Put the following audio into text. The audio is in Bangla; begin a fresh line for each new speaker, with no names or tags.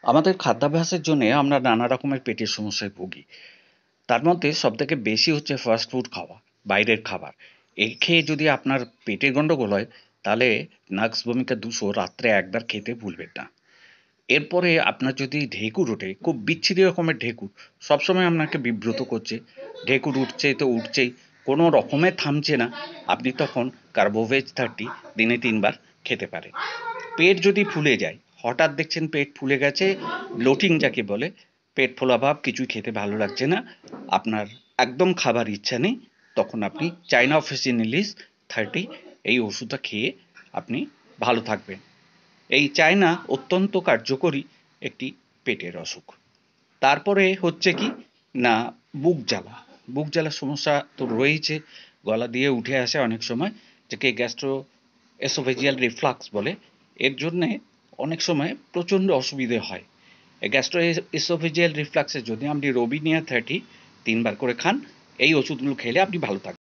আমাদের খাদ্যাভ্যাসের জন্যে আমরা নানা রকমের পেটের সমস্যায় ভুগি। তার মধ্যে সবথেকে বেশি হচ্ছে ফাস্ট ফুড খাওয়া, বাইরের খাবার। এই খেয়ে যদি আপনার পেটের গন্ডগোল হয়, তাহলে নাক্স ভূমিকা ২০০ রাত্রে একবার খেতে ভুলবেন না। এরপরে আপনার যদি ঢেঁকুর ওঠে, খুব বিচ্ছিরি রকমের ঢেঁকুর, সবসময় আপনাকে বিব্রত করছে, ঢেঁকুর উঠছে তো উঠছেই, কোনো রকমে থামছে না, আপনি তখন কার্বোভেজ 30 দিনে ৩ বার খেতে পারেন। পেট যদি ফুলে যায়, হঠাৎ দেখছেন পেট ফুলে গেছে, ব্লোটিং যাকে বলে, পেট ফোলা ভাব, কিছুই খেতে ভালো লাগছে না, আপনার একদম খাবার ইচ্ছা নেই, তখন আপনি চায়না অফিসিনালিস 30 এই ওষুধটা খেয়ে আপনি ভালো থাকবেন। এই চায়না অত্যন্ত কার্যকরী একটি পেটের অসুখ। তারপরে হচ্ছে কি না, বুক জ্বালা। বুক জ্বালার সমস্যা তো রয়েইছে, গলা দিয়ে উঠে আসে অনেক সময়, যাকে গ্যাস্ট্রো এসোফেজিয়াল রিফ্লাক্স বলে। এর জন্যে অনেক সময় প্রচণ্ড অসুবিধে হয়। এই গ্যাস্ট্রো এসোফেজিয়াল রিফ্লাক্সের জন্য আপনি রোবিনিয়া 30 3 বার করে খান। এই ওষুধগুলো খেলে আপনি ভালো থাকবেন।